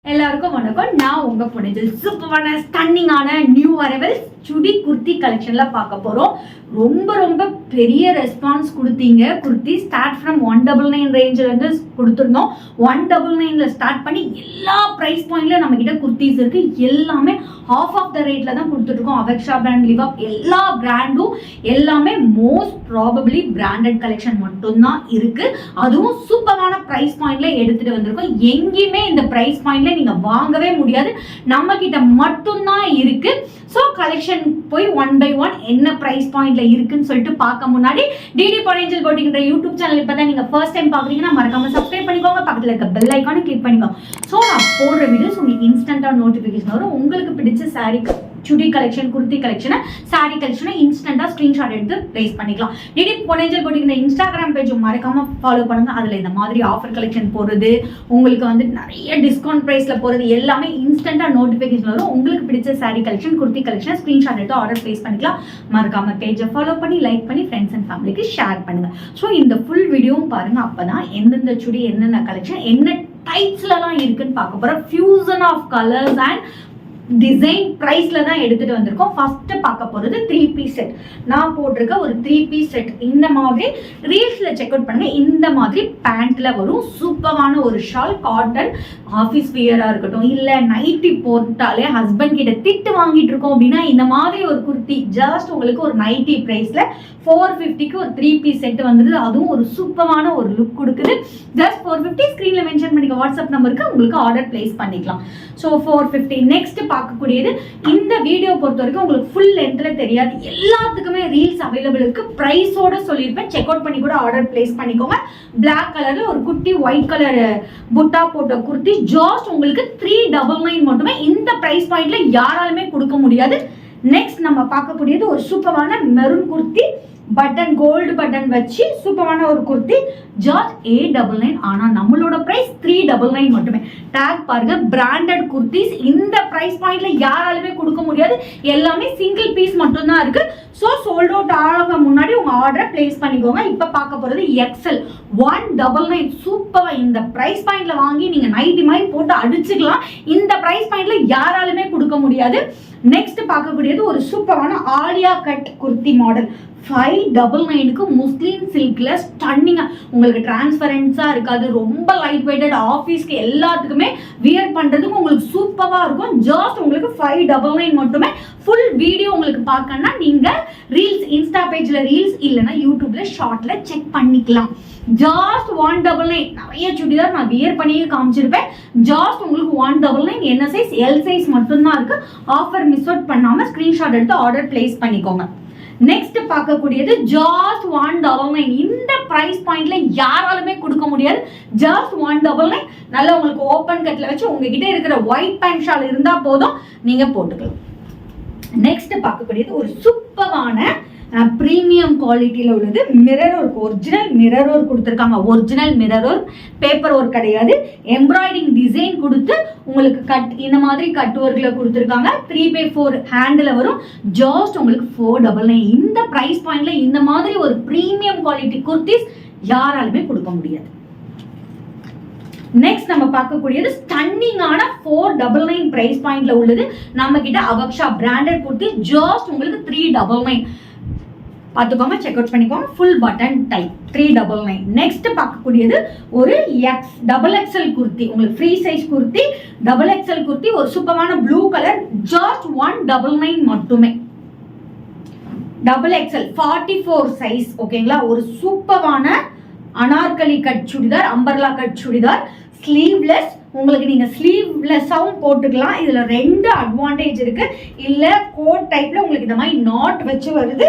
எல்லாருக்கும் வணக்கம். நான் உங்க பொண்ணுஜல். சூப்பரான ஸ்டன்னிங்கான நியூ அரைவல்ஸ் சுடி குர்த்தி கலெக்ஷன்ல பார்க்க போறோம். ரொம்ப ரொம்ப பெரிய ரெஸ்பான்ஸ் கொடுத்தீங்க. குர்த்தி ஸ்டார்ட் ஃப்ரம் 199 ரேஞ்சில் இருந்து கொடுத்துருந்தோம். 199ல ஸ்டார்ட் பண்ணி எல்லா ப்ரைஸ் பாயிண்ட்ல நம்ம கிட்ட குர்த்திஸ் இருக்கு. எல்லாமே ஹாஃப் ஆஃப் த ரேட்ல தான் கொடுத்துருக்கோம். அவெக்ஷா பிராண்ட், லிவ் அப், எல்லா பிராண்டும் எல்லாமே மோஸ்ட் ப்ராபபிளி பிராண்டட் கலெக்ஷன் மட்டும்தான் இருக்கு. அதுவும் சூப்பரான ப்ரைஸ் பாயிண்ட்ல எடுத்துட்டு வந்திருக்கோம். எங்கேயுமே இந்த ப்ரைஸ் பாயிண்ட்ல நீங்க வாங்கவே முடியாது, நம்ம கிட்ட மட்டும்தான் இருக்கு. ஸோ கலெக்ஷன் போய் ஒன் பை ஒன் என்ன ப்ரைஸ் பாயிண்ட்ல இருக்குன்னு சொல்லிட்டு பார்க்க முன்னாடி டிடி பொன்னேஞ்சல் போட்டிங்கிற யூடியூப் சேனல் இப்போ தான் நீங்க ஃபர்ஸ்ட் டைம் பார்க்குறீங்கன்னா மறக்காம சப்ஸ்கிரைப் பண்ணிக்கோங்க. பக்கத்தில் இருக்க பெல் ஐக்கானை கிளிக் பண்ணிக்கோங்க. ஸோ நான் போடுற வீடியோஸ் உங்களுக்கு இன்ஸ்டன்டா நோட்டிஃபிகேஷன் வரும். உங்களுக்கு பிடிச்ச சாரீ சுடி கலெக்ஷன், குர்த்தி கலெக்ஷனை, சாரி கலெக்ஷனை இன்ஸ்டன்டா ஸ்கிரீன்ஷாட் எடுத்து பிளேஸ் பண்ணிக்கலாம். டிடி பொன்னேஞ்சல் போட்டிங்கிற இன்ஸ்டாகிராம் பேஜும் மறக்காம ஃபாலோ பண்ணுங்க. அதுல இந்த மாதிரி ஆஃபர் கலெக்ஷன் போடுறது, உங்களுக்கு வந்து நிறைய டிஸ்கவுண்ட் பிரைஸ்ல போறது எல்லாமே இன்ஸ்டன்டா நோட்டிஃபிகேஷன் வரும். உங்களுக்கு பிடிச்ச sorry collection, kurti collection screenshot எடுத்து ஆர்டர் பிளேஸ் பண்ணிக்கலாம். மறக்காம பேஜை ஃபாலோ பண்ணி லைக் பண்ணி ஃப்ரெண்ட்ஸ் அண்ட் ஃபேமிலிக்கு ஷேர் பண்ணுங்க. ஸோ இந்த ஃபுல் வீடியோவும் பாருங்க. அப்பதான் எந்தெந்த சுடி என்னென்ன கலெக்ஷன் என்ன டைப்ஸ்லாம் இருக்குன்னு பார்க்க போறோம். Fusion of colours and design பிரைஸ்ல தான் எடுத்துட்டு வந்திருக்கோம். ஃபர்ஸ்ட் பார்க்க போறது 3 பீஸ் செட். நான் போட்டிருக்க ஒரு 3 பீஸ் செட். இந்த மாதிரி ரீல்ஸ்ல செக் அவுட் பண்ணுங்க. இந்த மாதிரி பேண்ட்ல வரும். சூப்பரான ஒரு ஷால், காட்டன், ஆஃபீஸ் வியரா இருக்கட்டும், இல்ல நைட்டி போட்டாலே ஹஸ்பண்ட் கிட்ட திட்டு வாங்கிட்டு இருக்கோம் அப்படின்னா இந்த மாதிரி ஒரு குர்த்தி ஜஸ்ட் உங்களுக்கு ஒரு நைட்டி பிரைஸ்ல 450க்கு ஒரு 3 பீஸ் செட் வந்துடுது. அதுவும் ஒரு சூப்பரான ஒரு லுக் கொடுக்குது. ஜஸ்ட் 450 ஸ்கிரீன்ல மென்ஷன் பண்ணிக்க வாட்ஸ்அப் நம்பருக்கு உங்களுக்கு ஆர்டர் பிளேஸ் பண்ணிக்கலாம். ஸோ 450. நெக்ஸ்ட் பார்க்கக்கூடியது, இந்த வீடியோ பொறுத்த வரைக்கும் உங்களுக்கு ஃபுல் லென்த்ல தெரியாது, எல்லாத்துக்குமே ரீல்ஸ் அவைலபிள் இருக்கு. பிரைஸோட சொல்லியிருப்பேன், செக் அவுட் பண்ணி கூட ஆர்டர் பிளேஸ் பண்ணிக்கோங்க. பிளாக் கலர்ல ஒரு குட்டி ஒயிட் கலர் புட்டா போட்ட குர்த்தி ஜஸ்ட் உங்களுக்கு 399 மட்டுமே. இந்த பிரைஸ் பாயிண்ட்ல யாராலுமே கொடுக்க முடியாது. நெக்ஸ்ட் நம்ம பார்க்கக்கூடியது ஒரு சூப்பரான maroon kurti, button gold button வச்சு சூப்பரான ஒரு குர்த்தி ஜஸ்ட் 899. ஆனா நம்மளோட பிரைஸ் 399 மட்டுமே. டேக் பாருங்க, பிராண்டட் குர்த்திஸ் இந்த பிரைஸ் பாயிண்ட்ல யாராலுமே கொடுக்க முடியாது. எல்லாமே சிங்கிள் பீஸ் மட்டும் தான் இருக்கு. ஸோ சோல்ட் அவுட் ஆக முன்னாடி உங்க ஆர்டரை பிளேஸ் பண்ணிக்கோங்க. இப்ப பார்க்க போறது எக்ஸல் 199. சூப்பரா இந்த பிரைஸ் பாயிண்ட்ல வாங்கி நீங்க நைட்டி மாதிரி போட்டு அடிச்சுக்கலாம். இந்த பிரைஸ் பாயிண்ட்ல யாராலுமே கொடுக்க முடியாது. நெக்ஸ்ட் பார்க்கக்கூடியது ஒரு சூப்பரான ஆலியா கட் குர்த்தி மாடல் 599க்கு முஸ்லிம் சில்க்ல ஸ்டன்னிங்கா, உங்களுக்கு டிரான்ஸ்பரன்ஸா இருக்காது, ரொம்ப லைட் வெயிட்டட், ஆஃபீஸ்க்கு எல்லாத்துக்குமே வியர் பண்றதுக்கு உங்களுக்கு சூப்பரா இருக்கும். ஜஸ்ட் உங்களுக்கு 599 மட்டுமே. ஃபுல் வீடியோ உங்களுக்கு பார்க்கணும்னா நீங்க ரீல்ஸ் இன்ஸ்டா பேஜ்ல ரீல்ஸ் இல்லைன்னா யூடியூப்ல ஷார்ட்ல செக் பண்ணிக்கலாம். ஜஸ்ட் 199. நிறைய சுடிதார் நான் வியர் பண்ணியே காமிச்சிருப்பேன். ஜஸ்ட் உங்களுக்கு 199. என்ன சைஸ்? எல் சைஸ் மட்டும்தான் இருக்கு. ஆஃபர் மிஸ் அவுட் பண்ணாம ஸ்கிரீன்ஷாட் எடுத்து ஆர்டர் பிளேஸ் பண்ணிக்கோங்க. நெக்ஸ்ட் பார்க்கக்கூடியது ஜஸ்ட் 199. இந்த பிரைஸ் பாயிண்ட்ல யாராலுமே கொடுக்க முடியாது. ஜஸ்ட் 199. நல்லா உங்களுக்கு ஓப்பன் கட்ல வச்சு உங்ககிட்ட இருக்கிற ஒயிட் பேண்ட் ஷால் இருந்தா போதும், நீங்க போட்டுக்கலாம். நெக்ஸ்ட் பார்க்கக்கூடியது ஒரு சூப்பரான பிரீமியம் குவாலிட்டியில் உள்ளது mirror work. Original mirror work கொடுத்துருக்காங்க. Original mirror work, paper work கிடையாது. எம்ப்ராய்டிங் டிசைன் கொடுத்து உங்களுக்கு கட் இந்த மாதிரி கட் ஒர்க்ல கொடுத்துருக்காங்க. 3/4 ஹேண்டில் வரும். ஜஸ்ட் உங்களுக்கு 499. இந்த பிரைஸ் பாயிண்ட்ல இந்த மாதிரி ஒரு பிரீமியம் குவாலிட்டி குர்த்திஸ் யாராலுமே கொடுக்க முடியாது. நெக்ஸ்ட் நம்ம பார்க்கக்கூடியது ஸ்டன்னிங்கான 499 பிரைஸ் பாயிண்ட்ல உள்ளது. நம்ம கிட்ட அவக்ஷா பிராண்டட் குர்த்தி ஜஸ்ட் உங்களுக்கு 399. பார்த்துக்கோங்க, செக் அவுட் பண்ணிக்கோங்க. Full button type 399. நெக்ஸ்ட் பார்க்கக்கூடியது ஒரு XXL குர்த்தி, உங்களுக்கு free size kurti, XXL kurti, ஒரு சூப்பரான ப்ளூ கலர். ஜஸ்ட் 199 மட்டுமே. XXL 44 size. ஓகேங்களா? ஒரு சூப்பரான Anarkali cut churidar, umbrella cut churidar, sleeveless. உங்களுக்கு நீங்க ஸ்லீவ்லெஸ்ஸாவும் போட்டுக்கலாம். இதுல 2 அட்வான்டேஜ் இருக்கு. இல்ல கோட் டைப்ல உங்களுக்கு இந்த மாதிரி நாட் வச்சு வருது.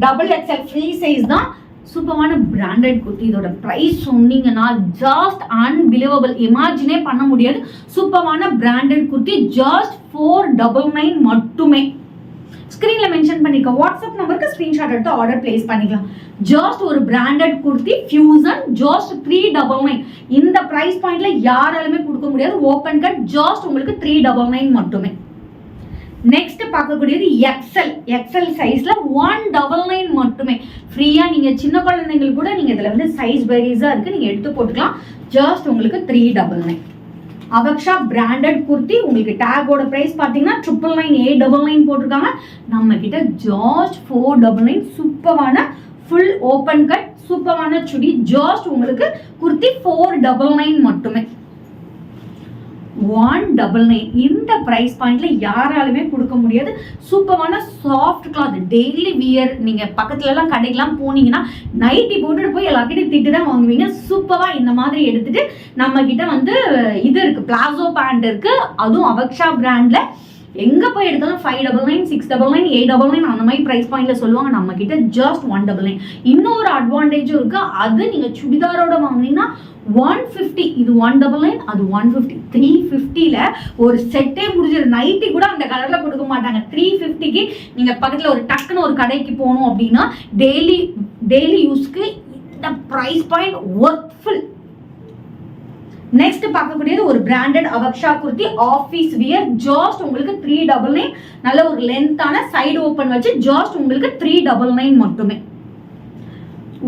XXL ஃப்ரீ சைஸ் தான். சூப்பரான பிராண்டட் குர்த்தி. இதோட பிரைஸ் சொன்னீங்கன்னா ஜஸ்ட் அன்பிலீவபிள், இமேஜினே பண்ண முடியாது. சூப்பரான பிராண்டட் குர்த்தி ஜஸ்ட் 499 மட்டுமே. ஸ்கிரீன்ல மென்ஷன் பண்ணிக்க வாட்ஸ்அப் நம்பருக்கு ஸ்கிரீன்ஷாட் எடுத்து ஆர்டர் பிளேஸ் பண்ணிக்கலாம். ஜஸ்ட் ஒரு பிராண்டட் குர்த்தி ஃபியூசன் ஜஸ்ட் 399. இந்த பிரைஸ் பாயிண்ட்ல யாராலுமே கொடுக்க முடியாது. ஓபன் கட் ஜஸ்ட் உங்களுக்கு 399 மட்டுமே. நெக்ஸ்ட் பார்க்கக்கூடியது எக்ஸல் சைஸ்ல 199 மட்டுமே. ஃப்ரீயா நீங்க சின்ன குழந்தைங்களுக்கு கூட நீங்க இதுல வந்து சைஸ் வேரியஸா இருக்கு, நீங்க எடுத்து போட்டுக்கலாம். ஜஸ்ட் உங்களுக்கு 399. அவக்ஷா பிராண்டட் குர்த்தி உங்களுக்கு டேகோட பிரைஸ் பாத்தீங்கன்னா 999 போட்டிருக்காங்க. நம்ம கிட்ட ஜஸ்ட் 499 சூப்பரான ஃபுல் ஓபன் கட் சூப்பரான சுடி. ஜஸ்ட் உங்களுக்கு குர்த்தி 499 மட்டுமே. 199 இந்த பிரைஸ் பாயிண்ட்ல யாராலுமே கொடுக்க முடியாது. சூப்பரான சாஃப்ட் கிளாத் டெய்லி வியர். நீங்க பக்கத்துல எல்லாம் கடைக்கெல்லாம் போனீங்கன்னா நைட்டி போட்டுட்டு போய் எல்லார்கிட்டையும் திட்டு தான் வாங்குவீங்க. சூப்பரா இந்த மாதிரி எடுத்துட்டு நம்ம கிட்ட வந்து இது இருக்கு, பிளாசோ பேண்ட் இருக்கு, அதுவும் அவக்ஷா பிராண்ட்ல. எங்க போய் எடுத்தாலும் 599, 699, 899 அந்த மாதிரி பிரைஸ் பாயிண்ட்ல சொல்லுவாங்க. நம்ம கிட்ட ஜஸ்ட் 199. இன்னொரு அட்வான்டேஜும் இருக்கு, அது நீங்க சுடிதாரோட வாங்கினீங்கன்னா 150. இது 199, அது 150. 350ல ஒரு செட்டே முடிஞ்சிடும். நைட்டி கூட அந்த கலர்ல கொடுக்க மாட்டாங்க. 350க்கு நீங்க பக்கத்துல ஒரு டக்குன்னு ஒரு கடைக்கு போகணும் அப்படின்னா டெய்லி யூஸ்க்கு இந்த பிரைஸ் பாயிண்ட் ஒர்த்ஃபுல். நெக்ஸ்ட் பார்க்கக்கூடியது ஒரு பிராண்டட் அவக்ஷா குர்த்தி ஆஃபீஸ் வியர். ஜஸ்ட் உங்களுக்கு 399. நல்ல ஒரு லென்த்தான சைடு ஓப்பன் வச்சு ஜஸ்ட் உங்களுக்கு 399 மட்டுமே.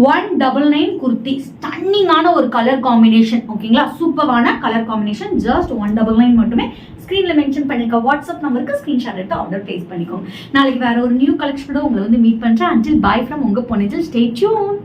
199 குர்த்தி ஸ்டன்னிங்கான ஒரு கலர் காம்பினேஷன். ஓகேங்களா, சூப்பரான கலர் காம்பினேஷன். ஜஸ்ட் 199 மட்டுமே. ஸ்கிரீன்ல மென்ஷன் பண்ணிக்க வாட்ஸ்அப் நம்பருக்கு ஸ்கிரீன்ஷாட் எடுத்து ஆர்டர் பிளேஸ் பண்ணிக்கோங்க. நாளைக்கு வேற ஒரு நியூ கலெக்ஷனோட உங்களை வந்து மீட் பண்றேன். until bye from உங்க பொன்னிஜல். Stay tuned.